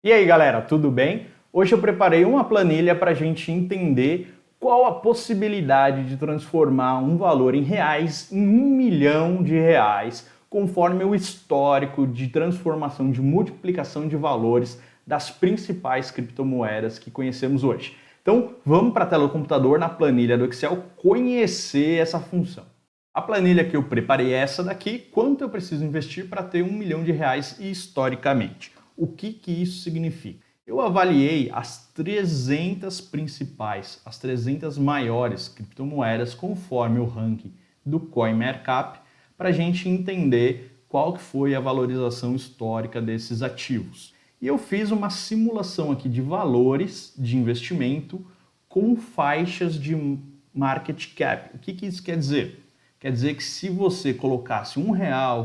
E aí galera, tudo bem? Hoje eu preparei uma planilha para a gente entender qual a possibilidade de transformar um valor em reais em R$ 1 milhão, conforme o histórico de transformação de multiplicação de valores das principais criptomoedas que conhecemos hoje. Então vamos para a tela do computador na planilha do Excel conhecer essa função. A planilha que eu preparei é essa daqui, quanto eu preciso investir para ter R$ 1 milhão historicamente. O que isso significa? Eu avaliei as 300 principais, as 300 maiores criptomoedas conforme o ranking do CoinMarkup para a gente entender qual que foi a valorização histórica desses ativos. E eu fiz uma simulação aqui de valores de investimento com faixas de market cap. O que isso quer dizer? Quer dizer que se você colocasse R$ 1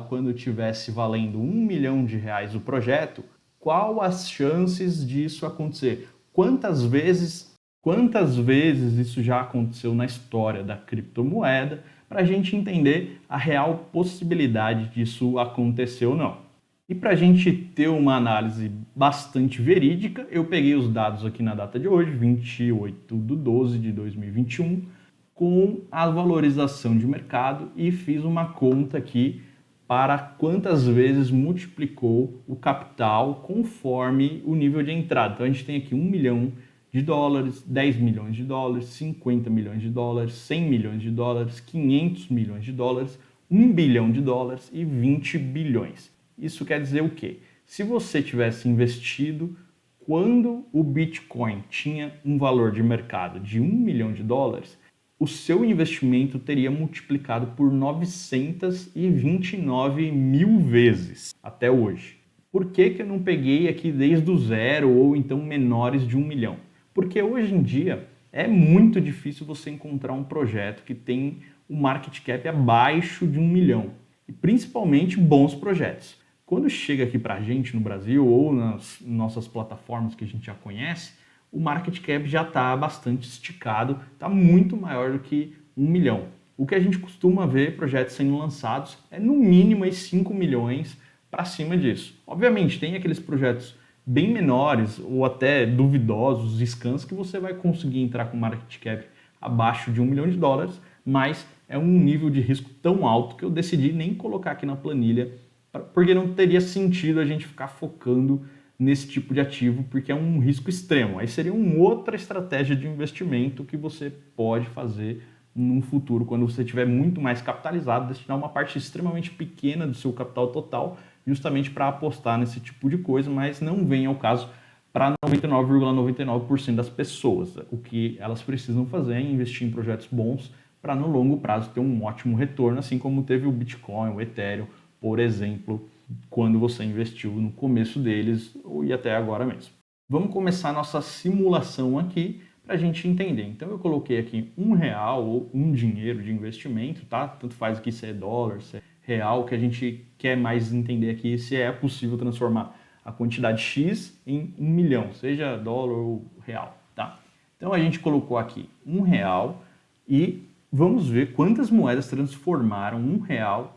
quando tivesse valendo R$ 1 milhão o projeto, qual as chances disso acontecer? Quantas vezes isso já aconteceu na história da criptomoeda, para a gente entender a real possibilidade disso acontecer ou não. E para a gente ter uma análise bastante verídica, eu peguei os dados aqui na data de hoje, 28/12/2021, com a valorização de mercado e fiz uma conta aqui para quantas vezes multiplicou o capital conforme o nível de entrada. Então a gente tem aqui US$ 1 milhão, 10 milhões de dólares, 50 milhões de dólares, 100 milhões de dólares, 500 milhões de dólares, 1 bilhão de dólares e 20 bilhões. Isso quer dizer o quê? Se você tivesse investido quando o Bitcoin tinha um valor de mercado de 1 milhão de dólares, o seu investimento teria multiplicado por 929 mil vezes até hoje. Por que eu não peguei aqui desde o zero ou então menores de 1 milhão? Porque hoje em dia é muito difícil você encontrar um projeto que tem um market cap abaixo de 1 milhão. E principalmente bons projetos. Quando chega aqui para a gente no Brasil ou nas nossas plataformas que a gente já conhece, o market cap já está bastante esticado, está muito maior do que 1 milhão. O que a gente costuma ver projetos sendo lançados é no mínimo aí 5 milhões para cima disso. Obviamente tem aqueles projetos bem menores ou até duvidosos, scans, que você vai conseguir entrar com market cap abaixo de 1 milhão de dólares, mas é um nível de risco tão alto que eu decidi nem colocar aqui na planilha, porque não teria sentido a gente ficar focando nesse tipo de ativo, porque é um risco extremo. Aí seria uma outra estratégia de investimento que você pode fazer no futuro, quando você estiver muito mais capitalizado, destinar uma parte extremamente pequena do seu capital total, justamente para apostar nesse tipo de coisa, mas não vem ao caso para 99,99% das pessoas. O que elas precisam fazer é investir em projetos bons para no longo prazo ter um ótimo retorno, assim como teve o Bitcoin, o Ethereum, por exemplo, quando você investiu no começo deles e até agora mesmo. Vamos começar a nossa simulação aqui para a gente entender. Então eu coloquei aqui R$ 1 ou um dinheiro de investimento, tá? Tanto faz aqui se é dólar, se é real, que a gente quer mais entender aqui se é possível transformar a quantidade X em 1 milhão, seja dólar ou real, tá? Então a gente colocou aqui R$ 1 e vamos ver quantas moedas transformaram R$ 1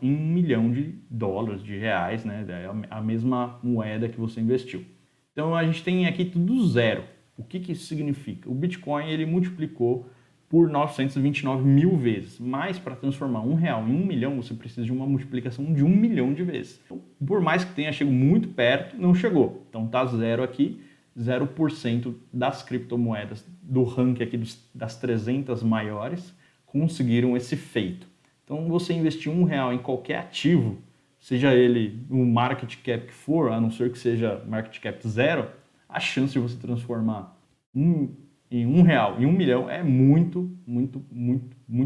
em 1 milhão de dólares, de reais, né? É a mesma moeda que você investiu. Então a gente tem aqui tudo zero. O que isso significa? O Bitcoin ele multiplicou por 929 mil vezes, mas para transformar R$ 1 em 1 milhão você precisa de uma multiplicação de 1 milhão de vezes. Então, por mais que tenha chegado muito perto, não chegou. Então tá zero aqui, 0% das criptomoedas do ranking aqui das 300 maiores conseguiram esse feito. Então, você investir R$ 1 em qualquer ativo, seja ele o market cap que for, a não ser que seja market cap zero, a chance de você transformar em R$ 1 em 1 milhão é muito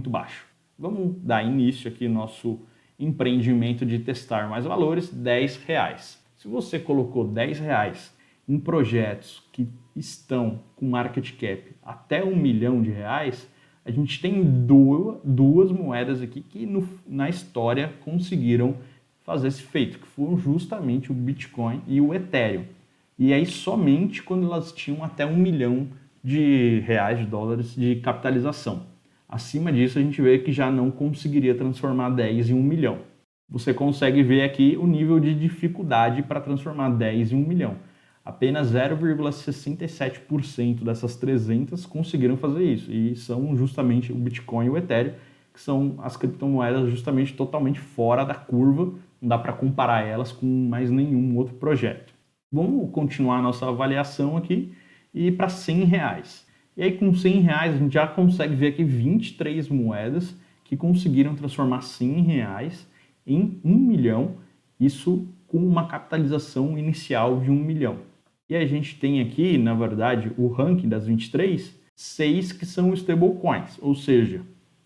baixo. Vamos dar início aqui ao nosso empreendimento de testar mais valores, R$ 10. Se você colocou R$ 10 em projetos que estão com market cap até R$ 1 milhão, a gente tem duas moedas aqui que na história conseguiram fazer esse feito, que foram justamente o Bitcoin e o Ethereum. E aí somente quando elas tinham até R$ 1 milhão de dólares de capitalização. Acima disso a gente vê que já não conseguiria transformar 10 em 1 milhão. Você consegue ver aqui o nível de dificuldade para transformar 10 em 1 milhão. Apenas 0,67% dessas 300 conseguiram fazer isso, e são justamente o Bitcoin e o Ethereum, que são as criptomoedas justamente totalmente fora da curva, não dá para comparar elas com mais nenhum outro projeto. Vamos continuar a nossa avaliação aqui e ir para R$100. E aí com R$100 a gente já consegue ver aqui 23 moedas que conseguiram transformar R$100 em 1 milhão, isso com uma capitalização inicial de 1 milhão. E a gente tem aqui, na verdade, o ranking das 23, 6 que são stablecoins, ou seja,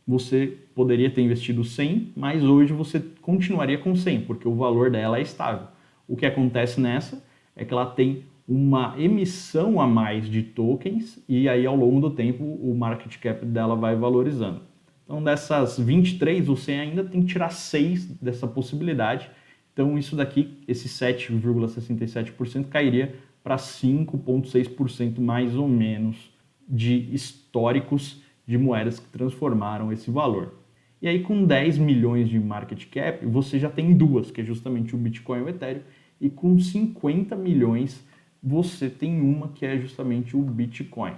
você poderia ter investido 100, mas hoje você continuaria com 100, porque o valor dela é estável. O que acontece nessa é que ela tem uma emissão a mais de tokens e aí ao longo do tempo o market cap dela vai valorizando. Então dessas 23, você ainda tem que tirar 6 dessa possibilidade. Então isso daqui, esse 7,67% cairia para 5,6% mais ou menos de históricos de moedas que transformaram esse valor. E aí com 10 milhões de market cap, você já tem duas, que é justamente o Bitcoin e o Ethereum, e com 50 milhões você tem uma que é justamente o Bitcoin.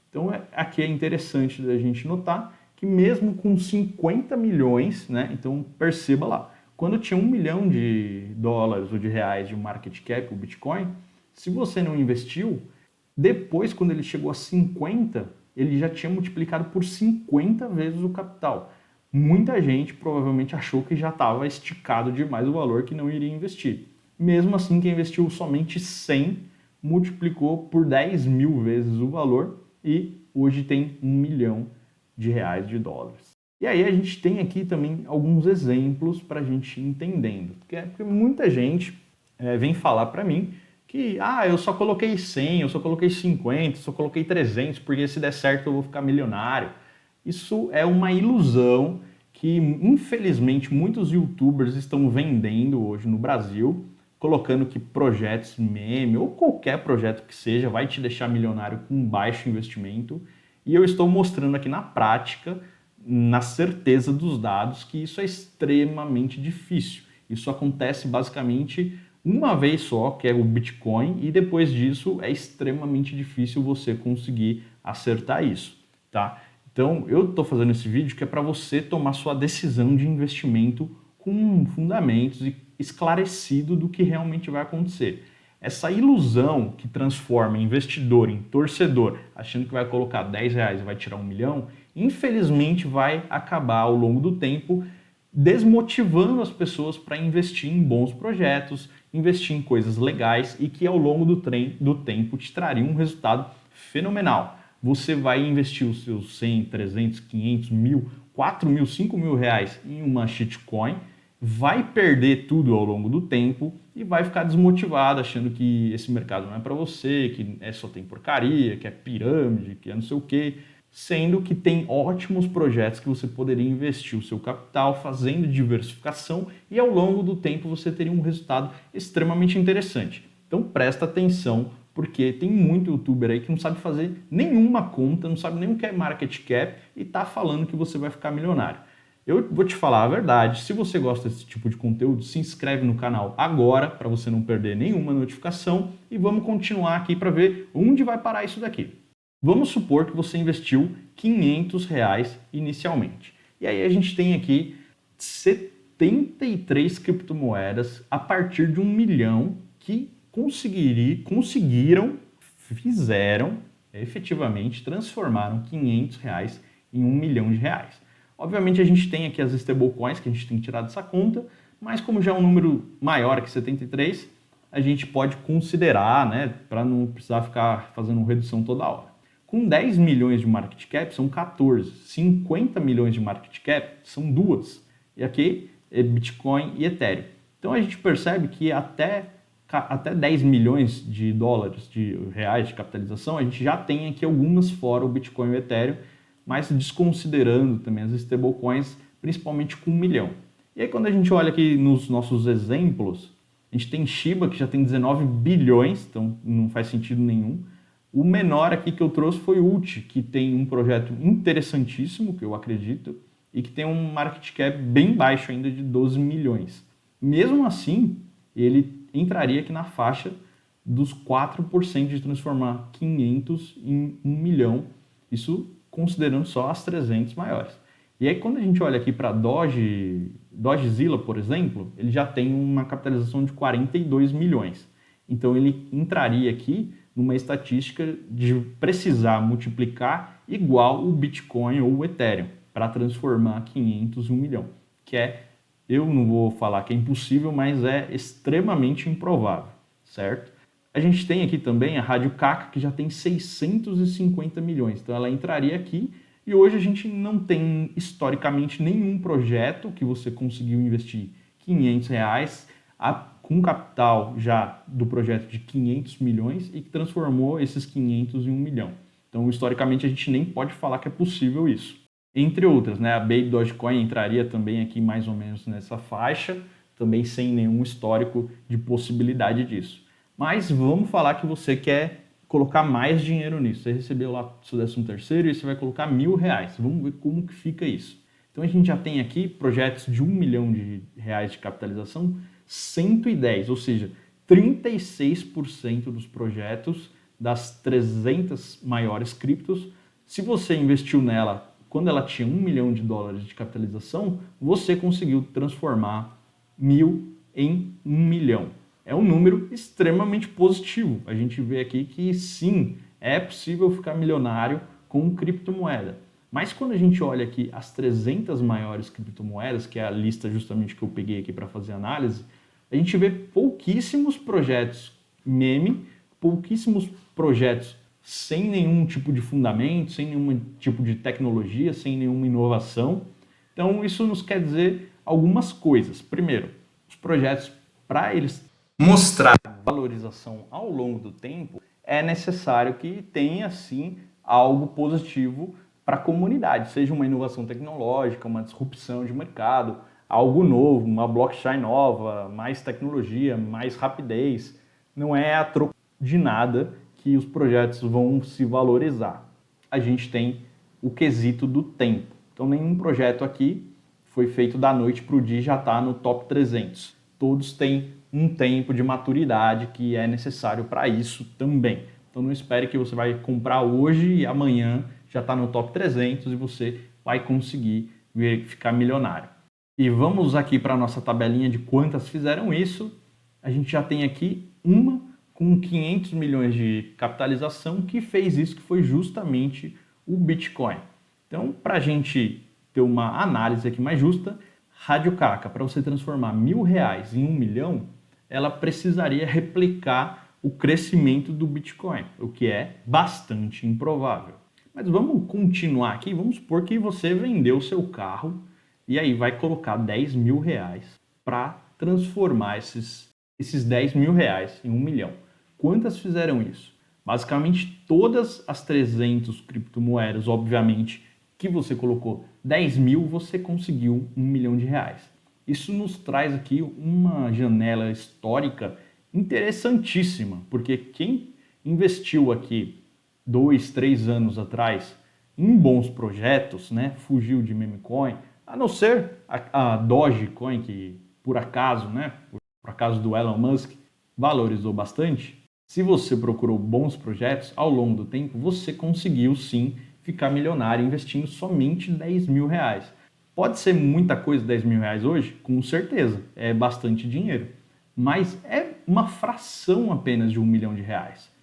Então aqui é interessante da gente notar que mesmo com 50 milhões, né, então perceba lá, quando tinha $1 milhão ou de reais de market cap, o Bitcoin, se você não investiu, depois quando ele chegou a 50, ele já tinha multiplicado por 50 vezes o capital. Muita gente provavelmente achou que já estava esticado demais o valor, que não iria investir. Mesmo assim, quem investiu somente 100 multiplicou por 10 mil vezes o valor e hoje tem $1 milhão de dólares. E aí a gente tem aqui também alguns exemplos para a gente ir entendendo. Porque muita gente vem falar para mim que eu só coloquei 100, eu só coloquei 50, eu só coloquei 300, porque se der certo eu vou ficar milionário. Isso é uma ilusão que, infelizmente, muitos youtubers estão vendendo hoje no Brasil, colocando que projetos meme ou qualquer projeto que seja vai te deixar milionário com baixo investimento. E eu estou mostrando aqui na prática, na certeza dos dados, que isso é extremamente difícil. Isso acontece basicamente uma vez só, que é o Bitcoin, e depois disso é extremamente difícil você conseguir acertar isso, tá? Então eu estou fazendo esse vídeo que é para você tomar sua decisão de investimento com fundamentos e esclarecido do que realmente vai acontecer. Essa ilusão que transforma investidor em torcedor, achando que vai colocar R$10 e vai tirar 1 milhão, infelizmente vai acabar ao longo do tempo desmotivando as pessoas para investir em bons projetos, investir em coisas legais e que ao longo do tempo te trariam um resultado fenomenal. Você vai investir os seus 100, 300, 500, 1.000, 4.000, 5.000 reais em uma shitcoin, vai perder tudo ao longo do tempo e vai ficar desmotivado achando que esse mercado não é para você, que só tem porcaria, que é pirâmide, que é não sei o quê, sendo que tem ótimos projetos que você poderia investir o seu capital fazendo diversificação e ao longo do tempo você teria um resultado extremamente interessante. Então presta atenção, porque tem muito youtuber aí que não sabe fazer nenhuma conta, não sabe nem o que é market cap e está falando que você vai ficar milionário. Eu vou te falar a verdade, se você gosta desse tipo de conteúdo, se inscreve no canal agora para você não perder nenhuma notificação e vamos continuar aqui para ver onde vai parar isso daqui. Vamos supor que você investiu R$500 inicialmente. E aí a gente tem aqui 73 criptomoedas a partir de 1 milhão que fizeram, efetivamente, transformaram R$500 em 1 milhão de reais. Obviamente a gente tem aqui as stablecoins que a gente tem que tirar dessa conta, mas como já é um número maior que 73, a gente pode considerar, né, para não precisar ficar fazendo redução toda hora. Com 10 milhões de market cap são 14, 50 milhões de market cap são 2, e aqui é Bitcoin e Ethereum. Então a gente percebe que até 10 milhões de dólares, de reais de capitalização, a gente já tem aqui algumas fora o Bitcoin e o Ethereum, mas desconsiderando também as stablecoins, principalmente com 1 milhão. E aí quando a gente olha aqui nos nossos exemplos, a gente tem Shiba que já tem 19 bilhões, então não faz sentido nenhum. O menor aqui que eu trouxe foi o ULT, que tem um projeto interessantíssimo, que eu acredito, e que tem um market cap bem baixo ainda de 12 milhões. Mesmo assim, ele entraria aqui na faixa dos 4% de transformar 500 em 1 milhão, isso considerando só as 300 maiores. E aí quando a gente olha aqui para Dogezilla, por exemplo, ele já tem uma capitalização de 42 milhões. Então ele entraria aqui numa estatística de precisar multiplicar igual o Bitcoin ou o Ethereum para transformar 500 em 1 milhão, que é, eu não vou falar que é impossível, mas é extremamente improvável, certo? A gente tem aqui também a Rádio Caca, que já tem 650 milhões, então ela entraria aqui, e hoje a gente não tem historicamente nenhum projeto que você conseguiu investir R$ 500 com capital já do projeto de 500 milhões e que transformou esses 500 em 1 milhão. Então, historicamente, a gente nem pode falar que é possível isso. Entre outras, né? A Baby Dogecoin entraria também aqui mais ou menos nessa faixa, também sem nenhum histórico de possibilidade disso. Mas vamos falar que você quer colocar mais dinheiro nisso. Você recebeu lá o seu 13º e você vai colocar R$ 1.000. Vamos ver como que fica isso. Então a gente já tem aqui projetos de R$ 1 milhão de capitalização, 110, ou seja, 36% dos projetos das 300 maiores criptos. Se você investiu nela quando ela tinha $1 milhão de capitalização, você conseguiu transformar 1.000 em 1 milhão. É um número extremamente positivo. A gente vê aqui que sim, é possível ficar milionário com criptomoeda. Mas quando a gente olha aqui as 300 maiores criptomoedas, que é a lista justamente que eu peguei aqui para fazer análise, a gente vê pouquíssimos projetos meme, pouquíssimos projetos sem nenhum tipo de fundamento, sem nenhum tipo de tecnologia, sem nenhuma inovação. Então isso nos quer dizer algumas coisas. Primeiro, os projetos, para eles mostrar valorização ao longo do tempo, é necessário que tenha sim algo positivo para a comunidade, seja uma inovação tecnológica, uma disrupção de mercado, algo novo, uma blockchain nova, mais tecnologia, mais rapidez. Não é a troco de nada que os projetos vão se valorizar. A gente tem o quesito do tempo. Então nenhum projeto aqui foi feito da noite para o dia e já está no top 300. Todos têm um tempo de maturidade que é necessário para isso também. Então não espere que você vai comprar hoje e amanhã já está no top 300 e você vai conseguir ficar milionário. E vamos aqui para a nossa tabelinha de quantas fizeram isso. A gente já tem aqui uma com 500 milhões de capitalização que fez isso, que foi justamente o Bitcoin. Então, para a gente ter uma análise aqui mais justa, Rádio Caca, para você transformar R$ 1.000 em 1 milhão, ela precisaria replicar o crescimento do Bitcoin, o que é bastante improvável. Mas vamos continuar aqui, vamos supor que você vendeu o seu carro e aí vai colocar R$ 10.000 para transformar esses R$ 10.000 em 1 milhão. Quantas fizeram isso? Basicamente todas as 300 criptomoedas, obviamente, que você colocou 10 mil, você conseguiu R$ 1 milhão. Isso nos traz aqui uma janela histórica interessantíssima, porque quem investiu aqui 2, 3 anos atrás em bons projetos, né, fugiu de meme coin, a não ser a Dogecoin, que por acaso, né, por acaso do Elon Musk, valorizou bastante. Se você procurou bons projetos ao longo do tempo, você conseguiu sim ficar milionário investindo somente R$ 10.000. Pode ser muita coisa R$ 10.000 hoje? Com certeza, é bastante dinheiro. Mas é uma fração apenas de R$ 1 milhão,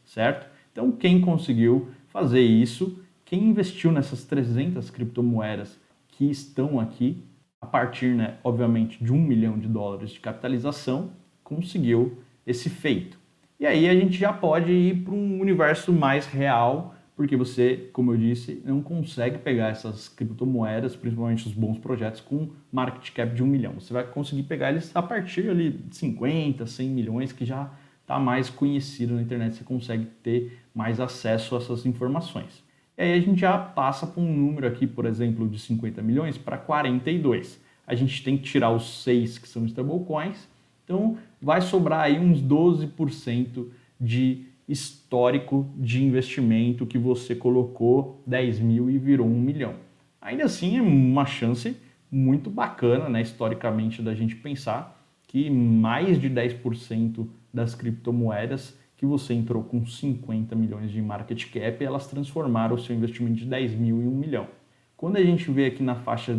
certo? Então quem conseguiu fazer isso, quem investiu nessas 300 criptomoedas que estão aqui, a partir, né, obviamente, de $1 milhão de capitalização, conseguiu esse feito. E aí a gente já pode ir para um universo mais real, porque você, como eu disse, não consegue pegar essas criptomoedas, principalmente os bons projetos, com market cap de 1 milhão. Você vai conseguir pegar eles a partir ali de 50, 100 milhões, que já está mais conhecido na internet, você consegue ter mais acesso a essas informações. E aí a gente já passa para um número aqui, por exemplo, de 50 milhões para 42. A gente tem que tirar os 6 que são stablecoins, então vai sobrar aí uns 12% de histórico de investimento que você colocou 10 mil e virou 1 milhão. Ainda assim é uma chance muito bacana, né, historicamente, da gente pensar que mais de 10% das criptomoedas que você entrou com 50 milhões de market cap e elas transformaram o seu investimento de 10 mil em 1 milhão. Quando a gente vê aqui na faixa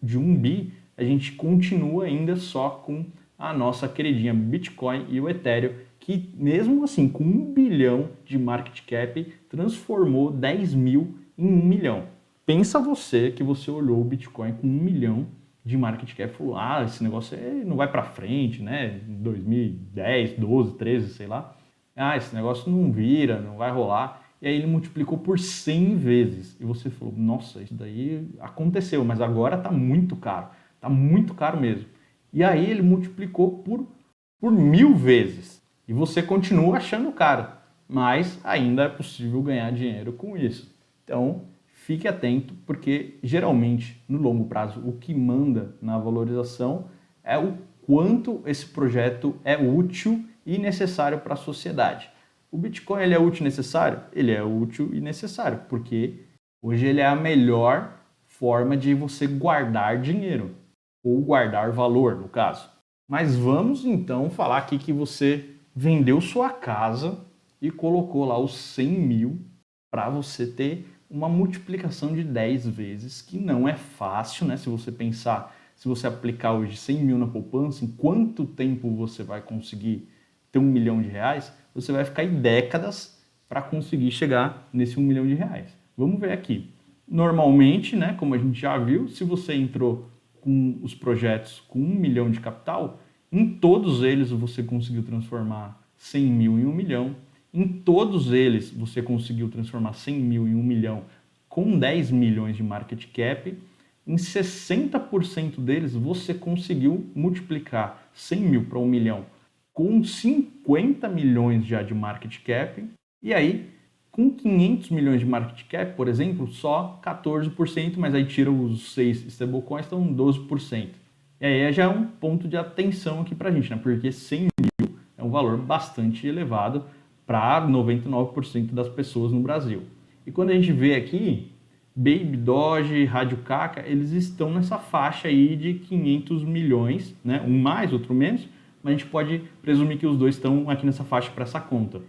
de 1 bi, a gente continua ainda só com a nossa queridinha Bitcoin e o Ethereum, que mesmo assim, com 1 bilhão de market cap, transformou 10 mil em 1 milhão. Pensa você que você olhou o Bitcoin com 1 milhão de market cap e falou, esse negócio não vai para frente, né? Em 2010, 12, 13, sei lá. Esse negócio não vira, não vai rolar. E aí ele multiplicou por 100 vezes. E você falou, nossa, isso daí aconteceu, mas agora está muito caro. Está muito caro mesmo. E aí ele multiplicou por 1000 vezes. E você continua achando caro. Mas ainda é possível ganhar dinheiro com isso. Então, fique atento, porque geralmente, no longo prazo, o que manda na valorização é o quanto esse projeto é útil e necessário para a sociedade. O Bitcoin ele é útil e necessário? Ele é útil e necessário, porque hoje ele é a melhor forma de você guardar dinheiro, ou guardar valor, no caso. Mas vamos então falar aqui que você vendeu sua casa e colocou lá os 100 mil para você ter uma multiplicação de 10 vezes, que não é fácil, né? Se você pensar, se você aplicar hoje 100 mil na poupança, em quanto tempo você vai conseguir ter 1 milhão de reais? Você vai ficar em décadas para conseguir chegar nesse 1 milhão de reais. Vamos ver aqui. Normalmente, né, como a gente já viu, se você entrou com os projetos com 1 milhão de capital, em todos eles você conseguiu transformar 100 mil em 1 milhão. Em todos eles você conseguiu transformar 100 mil em 1 milhão com 10 milhões de market cap. Em 60% deles você conseguiu multiplicar 100 mil para 1 milhão com 50 milhões já de market cap. E aí, com 500 milhões de market cap, por exemplo, só 14%, mas aí tira os 6 stablecoins, então 12%. E aí já é um ponto de atenção aqui para a gente, né? Porque 100 mil é um valor bastante elevado para 99% das pessoas no Brasil. E quando a gente vê aqui, Baby, Doge, Rádio Caca, eles estão nessa faixa aí de 500 milhões, né? Um mais, outro menos, mas a gente pode presumir que os dois estão aqui nessa faixa para essa conta.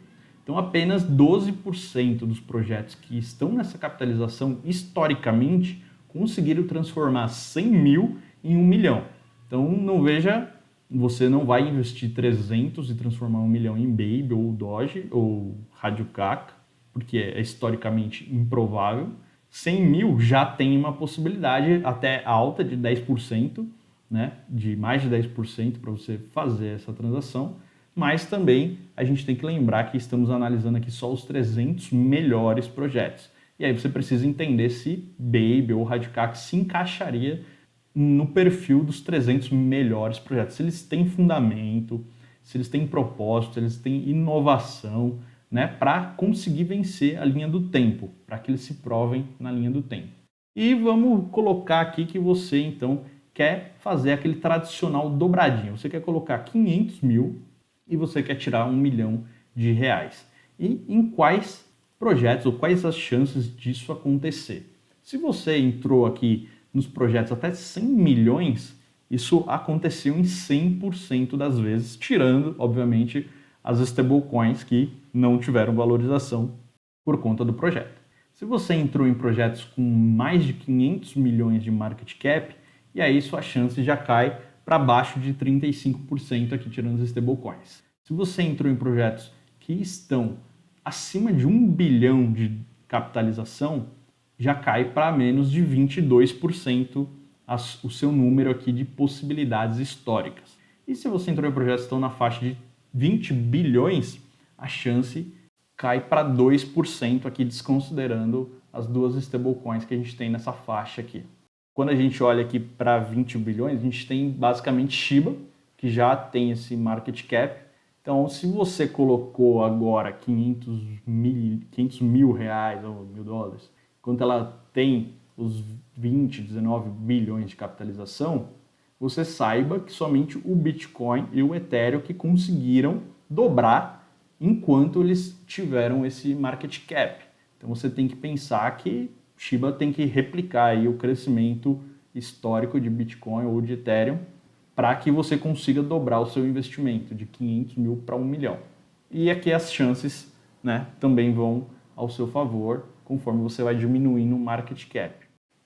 Então, apenas 12% dos projetos que estão nessa capitalização, historicamente, conseguiram transformar 100 mil em 1 milhão. Então, não veja, você não vai investir 300 e transformar 1 milhão em Baby, ou Doge, ou Rádio Caca, porque é historicamente improvável. 100 mil já tem uma possibilidade até alta de 10%, né, de mais de 10% para você fazer essa transação, mas também a gente tem que lembrar que estamos analisando aqui só os 300 melhores projetos. E aí você precisa entender se Baby ou Radicac se encaixaria no perfil dos 300 melhores projetos. Se eles têm fundamento, se eles têm propósito, se eles têm inovação, né, para conseguir vencer a linha do tempo, para que eles se provem na linha do tempo. E vamos colocar aqui que você, então, quer fazer aquele tradicional dobradinho. Você quer colocar 500 mil e você quer tirar 1 milhão de reais. E em quais projetos ou quais as chances disso acontecer? Se você entrou aqui nos projetos até 100 milhões, isso aconteceu em 100% das vezes, tirando, obviamente, as stablecoins que não tiveram valorização por conta do projeto. Se você entrou em projetos com mais de 500 milhões de market cap, e aí sua chance já cai para baixo de 35% aqui tirando as stablecoins. Se você entrou em projetos que estão acima de 1 bilhão de capitalização, já cai para menos de 22% o seu número aqui de possibilidades históricas. E se você entrou em projetos que estão na faixa de 20 bilhões, a chance cai para 2% aqui, desconsiderando as duas stablecoins que a gente tem nessa faixa aqui. Quando a gente olha aqui para 20 bilhões, a gente tem basicamente Shiba, que já tem esse market cap. Então, se você colocou agora 500 mil reais ou $1.000, enquanto ela tem os 19 bilhões de capitalização, você saiba que somente o Bitcoin e o Ethereum que conseguiram dobrar enquanto eles tiveram esse market cap. Então você tem que pensar que Shiba tem que replicar aí o crescimento histórico de Bitcoin ou de Ethereum para que você consiga dobrar o seu investimento de 500 mil para 1 milhão. e aqui as chances, né, também vão ao seu favor conforme você vai diminuindo o market cap.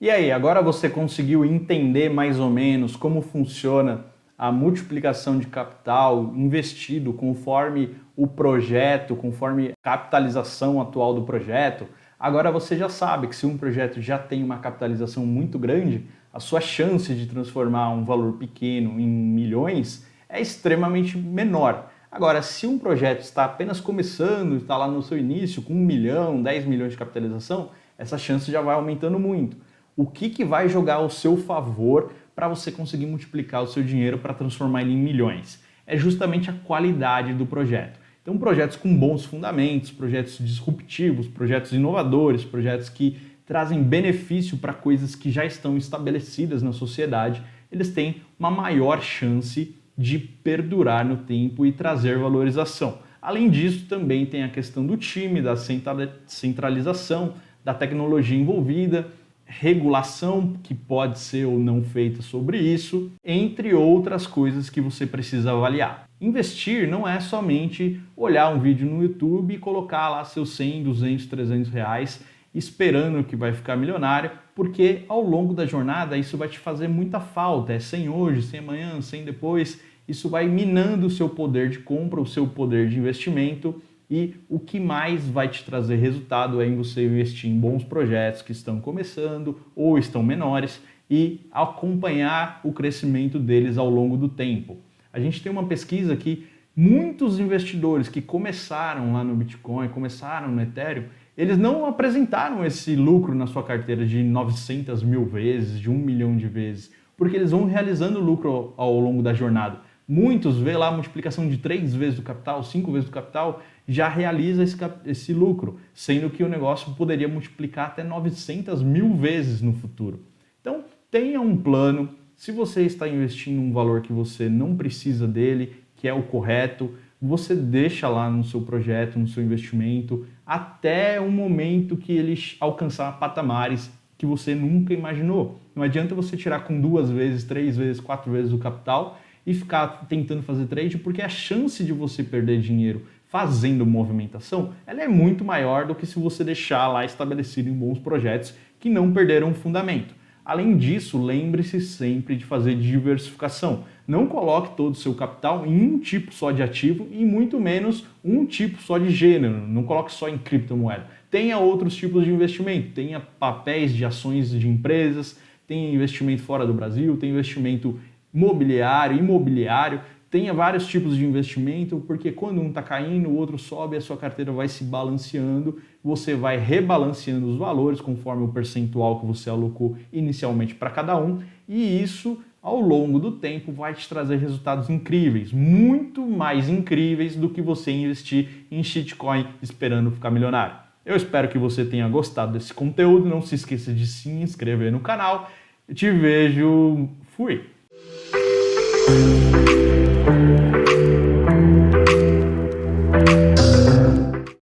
E aí, agora você conseguiu entender mais ou menos como funciona a multiplicação de capital investido conforme o projeto, conforme a capitalização atual do projeto? Agora você já sabe que se um projeto já tem uma capitalização muito grande, a sua chance de transformar um valor pequeno em milhões é extremamente menor. Agora, se um projeto está apenas começando, está lá no seu início com 1 milhão, 10 milhões de capitalização, essa chance já vai aumentando muito. O que vai jogar ao seu favor para você conseguir multiplicar o seu dinheiro para transformar ele em milhões? É justamente a qualidade do projeto. Então, projetos com bons fundamentos, projetos disruptivos, projetos inovadores, projetos que trazem benefício para coisas que já estão estabelecidas na sociedade, eles têm uma maior chance de perdurar no tempo e trazer valorização. Além disso, também tem a questão do time, da centralização, da tecnologia envolvida, regulação que pode ser ou não feita sobre isso, entre outras coisas que você precisa avaliar. Investir não é somente olhar um vídeo no YouTube e colocar lá seus 100, 200, 300 reais esperando que vai ficar milionário, porque ao longo da jornada isso vai te fazer muita falta. É 100 hoje, 100 amanhã, 100 depois. Isso vai minando o seu poder de compra, o seu poder de investimento. E o que mais vai te trazer resultado é em você investir em bons projetos que estão começando ou estão menores e acompanhar o crescimento deles ao longo do tempo. A gente tem uma pesquisa que muitos investidores que começaram lá no Bitcoin, começaram no Ethereum, eles não apresentaram esse lucro na sua carteira de 900 mil vezes, de 1 milhão de vezes, porque eles vão realizando lucro ao longo da jornada. Muitos vê lá a multiplicação de 3 vezes do capital, 5 vezes do capital, já realiza esse lucro, sendo que o negócio poderia multiplicar até 900 mil vezes no futuro. Então, tenha um plano. Se você está investindo um valor que você não precisa dele, que é o correto, você deixa lá no seu projeto, no seu investimento, até o momento que ele alcançar patamares que você nunca imaginou. Não adianta você tirar com 2 vezes, 3 vezes, 4 vezes o capital e ficar tentando fazer trade, porque a chance de você perder dinheiro fazendo movimentação, ela é muito maior do que se você deixar lá estabelecido em bons projetos que não perderam o fundamento. Além disso, lembre-se sempre de fazer diversificação. Não coloque todo o seu capital em um tipo só de ativo e muito menos um tipo só de gênero. Não coloque só em criptomoeda. Tenha outros tipos de investimento. Tenha papéis de ações de empresas, tenha investimento fora do Brasil, tenha investimento mobiliário, imobiliário. Tenha vários tipos de investimento, porque quando um está caindo, o outro sobe, a sua carteira vai se balanceando, você vai rebalanceando os valores conforme o percentual que você alocou inicialmente para cada um, e isso, ao longo do tempo, vai te trazer resultados incríveis, muito mais incríveis do que você investir em shitcoin esperando ficar milionário. Eu espero que você tenha gostado desse conteúdo, não se esqueça de se inscrever no canal, eu te vejo, fui!